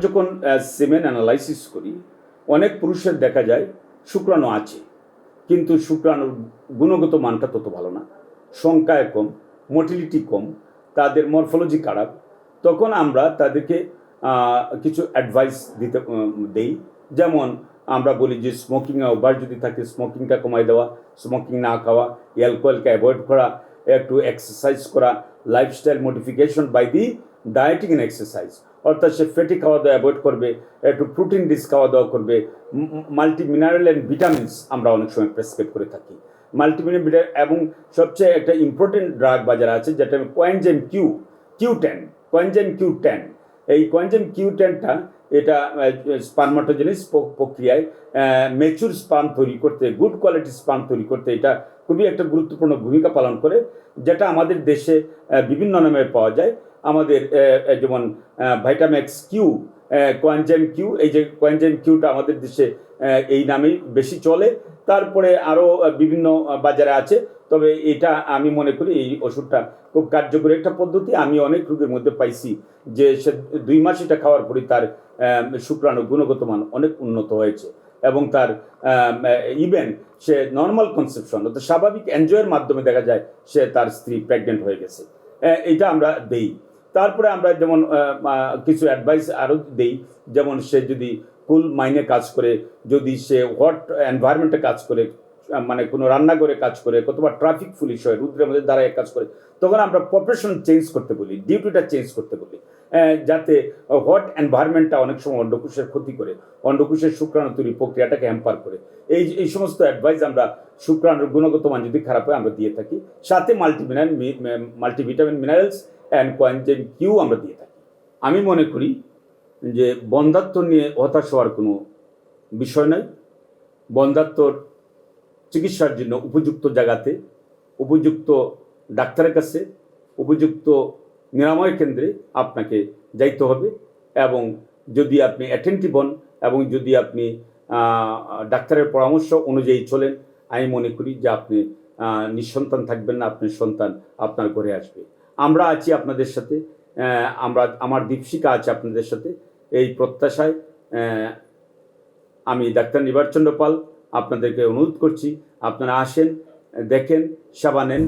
যখন সিমেন অ্যানালাইসিস করি, অনেক পুরুষের দেখা যায় শুক্রাণু আছে, কিন্তু শুক্রাণুর গুণগত মানটা তত ভালো না, সংখ্যায় কম, মোটিলিটি কম, তাদের মরফোলজি খারাপ। তখন আমরা তাদেরকে কিছু অ্যাডভাইস দেই। যেমন আমরা বলি যে স্মোকিং অভ্যাস যদি থাকে, স্মোকিংটা কমাই দেওয়া, স্মোকিং না খাওয়া, অ্যালকোহলকে অ্যাভয়েড করা, একটু এক্সারসাইজ করা, lifestyle modification by the dieting and exercise. অর্থাৎ সে ফ্যাটি খাওয়া দাওয়া অ্যাভয়েড করবে, একটু প্রোটিন রিচ খাওয়া দাওয়া করবে, মাল্টি মিনারেল অ্যান্ড ভিটামিনস আমরা অনেক সময় প্রেসক্রাইব করে থাকি। মাল্টিমিনারেল এবং সবচেয়ে একটা ইম্পর্টেন্ট ড্রাগ বাজারে আছে যেটা কোয়েনজাইম কিউ10, কোয়েনজাইম কিউ10। এই কোয়েনজাইম কিউ10টা এটা স্পার্মাটোজেনিস প্রক্রিয়ায় ম্যাচুর স্পার্ম তৈরি করতে, গুড কোয়ালিটি স্পার্ম তৈরি করতে এটা খুবই একটা গুরুত্বপূর্ণ ভূমিকা পালন করে, যেটা আমাদের দেশে বিভিন্ন নামে পাওয়া যায়। আমাদের যেমন ভাইটাম্যাক্স কিউ, কোয়েনজাইম কিউ, এই যে কোয়েনজাইম কিউটা আমাদের দেশে এই নামেই বেশি চলে। তারপরে আরও বিভিন্ন বাজারে আছে, তবে এটা আমি মনে করি এই ওষুধটা খুব কার্যকরী একটা পদ্ধতি। আমি অনেক রোগীর মধ্যে পাইছি যে সে 2 মাস এটা খাওয়ার পরই তার শুক্রাণু গুণগত মান অনেক উন্নত হয়েছে, এবং তার ইভেন সে নর্মাল কনসেপশন অর্থাৎ স্বাভাবিক এনজয়ের মাধ্যমে দেখা যায় সে তার স্ত্রী প্রেগনেন্ট হয়ে গেছে। এটা আমরা দেই। তারপরে আমরা যেমন কিছু অ্যাডভাইস আরও দেই, যেমন সে যদি কুল মাইনে কাজ করে, যদি সে হট এনভায়রনমেন্টে কাজ করে, মানে কোনো রান্নাঘরে কাজ করে, অথবা ট্রাফিক পুলিশ হয়, রুদ্রের মধ্যে দাঁড়ায় কাজ করে, তখন আমরা প্রফেশন চেঞ্জ করতে বলি, ডিউটিটা চেঞ্জ করতে বলি, যাতে হট এনভায়রনমেন্টটা অনেক সময় অন্ডকোষের ক্ষতি করে, অন্ডকোষের শুক্রাণু তৈরি প্রক্রিয়াটাকে হ্যাম্পার করে। এই সমস্ত অ্যাডভাইস আমরা শুক্রাণুর গুণগত মান যদি খারাপ হয় আমরা দিয়ে থাকি। সাথে multivitamin minerals and coenzyme Q আমরা দিয়ে থাকি। আমি মনে করি যে বন্ধ্যাত্ব নিয়ে হতাশ হওয়ার কোনো বিষয় নয়। বন্ধ্যাত্বর চিকিৎসার জন্য উপযুক্ত জায়গাতে, উপযুক্ত ডাক্তারের কাছে, উপযুক্ত নিরাময় কেন্দ্রে আপনাকে যাইতে হবে, এবং যদি আপনি অ্যাটেন্টিভ হন এবং যদি আপনি ডাক্তারের পরামর্শ অনুযায়ী চলেন, আমি মনে করি যে আপনি নিঃসন্তান থাকবেন না, আপনার সন্তান আপনার ঘরে আসবে। আমরা আছি আপনাদের সাথে, আমার দীপশিকা আছে আপনাদের সাথে। এই প্রত্যাশায় আমি ডাক্তার নিবারচন্দ্র পাল আপনাদেরকে অনুরোধ করছি, আপনারা আসেন, দেখেন, সেবা নেন।